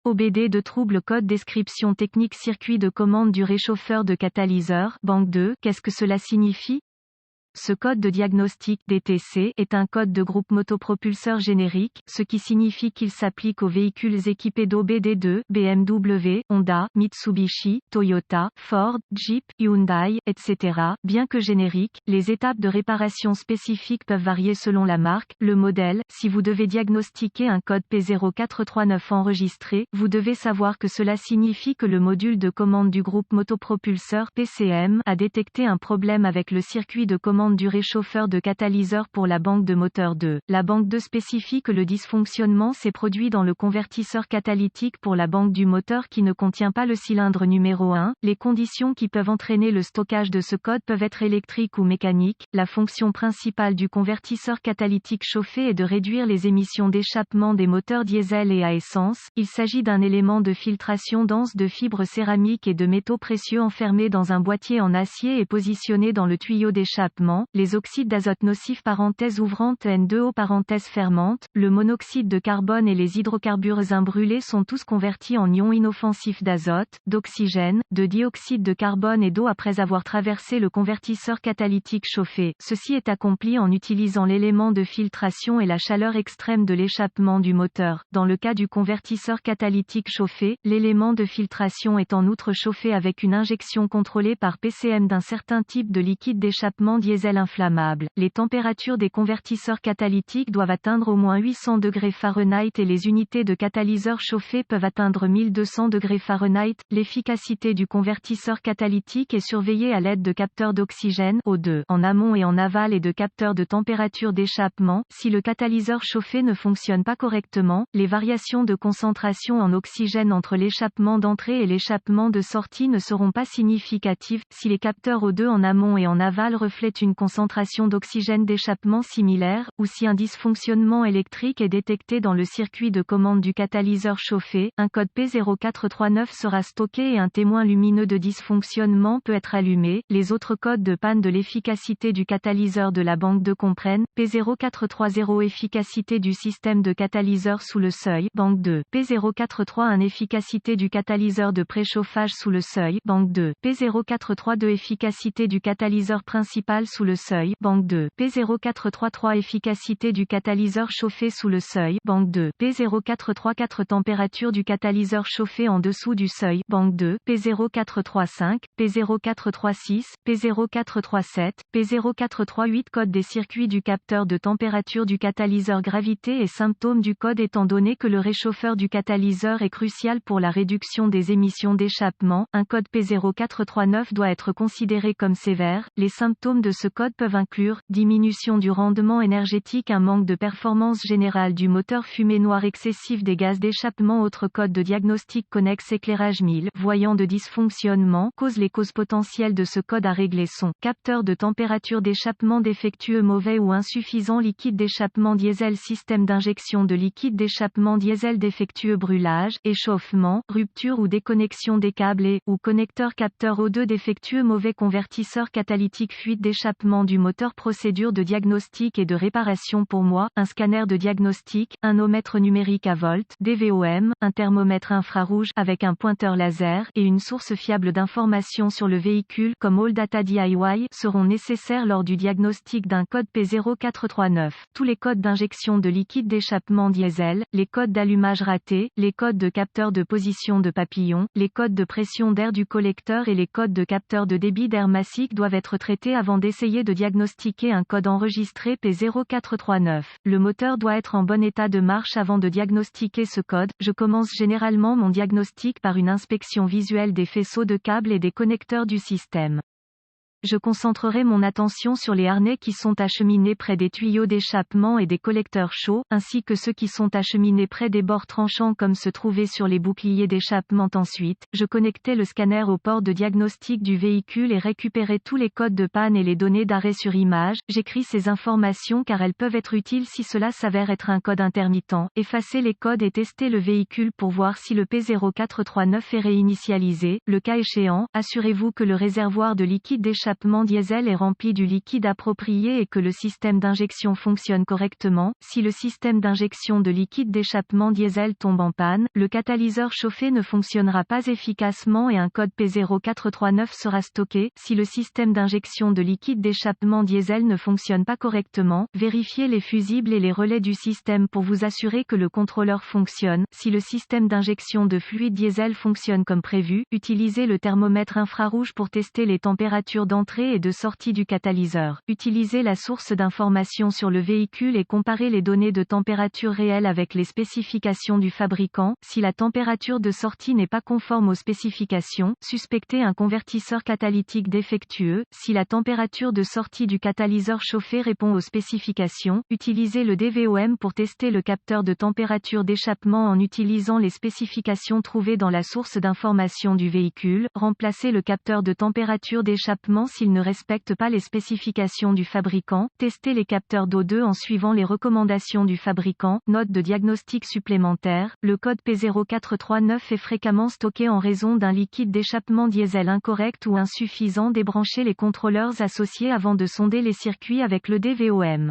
OBD de trouble code description technique circuit de commande du réchauffeur de catalyseur, banque 2, qu'est-ce que cela signifie? Ce code de diagnostic DTC est un code de groupe motopropulseur générique, ce qui signifie qu'il s'applique aux véhicules équipés d'OBD2, BMW, Honda, Mitsubishi, Toyota, Ford, Jeep, Hyundai, etc. Bien que génériques, les étapes de réparation spécifiques peuvent varier selon la marque, le modèle. Si vous devez diagnostiquer un code P0439 enregistré, vous devez savoir que cela signifie que le module de commande du groupe motopropulseur PCM a détecté un problème avec le circuit de commande du réchauffeur de catalyseur pour la banque de moteur 2. La banque 2 spécifie que le dysfonctionnement s'est produit dans le convertisseur catalytique pour la banque du moteur qui ne contient pas le cylindre numéro 1. Les conditions qui peuvent entraîner le stockage de ce code peuvent être électriques ou mécaniques. La fonction principale du convertisseur catalytique chauffé est de réduire les émissions d'échappement des moteurs diesel et à essence. Il s'agit d'un élément de filtration dense de fibres céramiques et de métaux précieux enfermé dans un boîtier en acier et positionné dans le tuyau d'échappement. Les oxydes d'azote nocifs parenthèse ouvrante N2O parenthèse fermante, le monoxyde de carbone et les hydrocarbures imbrûlés sont tous convertis en ions inoffensifs d'azote, d'oxygène, de dioxyde de carbone et d'eau après avoir traversé le convertisseur catalytique chauffé. Ceci est accompli en utilisant l'élément de filtration et la chaleur extrême de l'échappement du moteur. Dans le cas du convertisseur catalytique chauffé, l'élément de filtration est en outre chauffé avec une injection contrôlée par PCM d'un certain type de liquide d'échappement diesel inflammable. Les températures des convertisseurs catalytiques doivent atteindre au moins 800 degrés Fahrenheit et les unités de catalyseur chauffés peuvent atteindre 1200 degrés Fahrenheit. L'efficacité du convertisseur catalytique est surveillée à l'aide de capteurs d'oxygène O2 en amont et en aval et de capteurs de température d'échappement. Si le catalyseur chauffé ne fonctionne pas correctement, les variations de concentration en oxygène entre l'échappement d'entrée et l'échappement de sortie ne seront pas significatives. Si les capteurs O2 en amont et en aval reflètent une concentration d'oxygène d'échappement similaire, ou si un dysfonctionnement électrique est détecté dans le circuit de commande du catalyseur chauffé, un code P0439 sera stocké et un témoin lumineux de dysfonctionnement peut être allumé. Les autres codes de panne de l'efficacité du catalyseur de la banque 2 comprennent P0430 efficacité du système de catalyseur sous le seuil, banque 2, P0431 efficacité du catalyseur de préchauffage sous le seuil, banque 2, P0432 efficacité du catalyseur principal sous le seuil, banque 2, P0433 efficacité du catalyseur chauffé sous le seuil, banque 2, P0434 température du catalyseur chauffé en dessous du seuil, banque 2, P0435, P0436, P0437, P0438 code des circuits du capteur de température du catalyseur gravité et symptômes du code étant donné que le réchauffeur du catalyseur est crucial pour la réduction des émissions d'échappement, un code P0439 doit être considéré comme sévère. Les symptômes de ce code peuvent inclure diminution du rendement énergétique, un manque de performance générale du moteur, fumée noire excessive des gaz d'échappement. Autre code de diagnostic connexe éclairage 1000, voyant de dysfonctionnement. Les causes potentielles de ce code à régler sont capteur de température d'échappement défectueux, mauvais ou insuffisant, liquide d'échappement diesel, système d'injection de liquide d'échappement diesel défectueux, brûlage, échauffement, rupture ou déconnexion des câbles et ou connecteur capteur O2 défectueux, mauvais convertisseur catalytique, fuite d'échappement du moteur. Procédure de diagnostic et de réparation pour moi, un scanner de diagnostic, un ohmètre numérique à volts, DVOM, un thermomètre infrarouge avec un pointeur laser et une source fiable d'informations sur le véhicule comme All Data DIY seront nécessaires lors du diagnostic d'un code P0439. Tous les codes d'injection de liquide d'échappement diesel, les codes d'allumage raté, les codes de capteur de position de papillon, les codes de pression d'air du collecteur et les codes de capteur de débit d'air massique doivent être traités avant d'essayer de diagnostiquer un code enregistré P0439. Le moteur doit être en bon état de marche avant de diagnostiquer ce code. Je commence généralement mon diagnostic par une inspection visuelle des faisceaux de câbles et des connecteurs du système. Je concentrerai mon attention sur les harnais qui sont acheminés près des tuyaux d'échappement et des collecteurs chauds, ainsi que ceux qui sont acheminés près des bords tranchants comme se trouvaient sur les boucliers d'échappement. Ensuite, je connectai le scanner au port de diagnostic du véhicule et récupérai tous les codes de panne et les données d'arrêt sur image. J'écris ces informations car elles peuvent être utiles si cela s'avère être un code intermittent. Effacez les codes et testez le véhicule pour voir si le P0439 est réinitialisé. Le cas échéant, assurez-vous que le réservoir de liquide d'échappement d'échappement diesel est rempli du liquide approprié et que le système d'injection fonctionne correctement. Si le système d'injection de liquide d'échappement diesel tombe en panne, le catalyseur chauffé ne fonctionnera pas efficacement et un code P0439 sera stocké. Si le système d'injection de liquide d'échappement diesel ne fonctionne pas correctement, vérifiez les fusibles et les relais du système pour vous assurer que le contrôleur fonctionne. Si le système d'injection de fluide diesel fonctionne comme prévu, utilisez le thermomètre infrarouge pour tester les températures d'entrée et de sortie du catalyseur. Utilisez la source d'information sur le véhicule et comparez les données de température réelles avec les spécifications du fabricant. Si la température de sortie n'est pas conforme aux spécifications, suspectez un convertisseur catalytique défectueux. Si la température de sortie du catalyseur chauffé répond aux spécifications, utilisez le DVOM pour tester le capteur de température d'échappement en utilisant les spécifications trouvées dans la source d'information du véhicule. Remplacez le capteur de température d'échappement s'il ne respecte pas les spécifications du fabricant. Testez les capteurs d'O2 en suivant les recommandations du fabricant. Note de diagnostic supplémentaire. Le code P0439 est fréquemment stocké en raison d'un liquide d'échappement diesel incorrect ou insuffisant. Débranchez les contrôleurs associés avant de sonder les circuits avec le DVOM.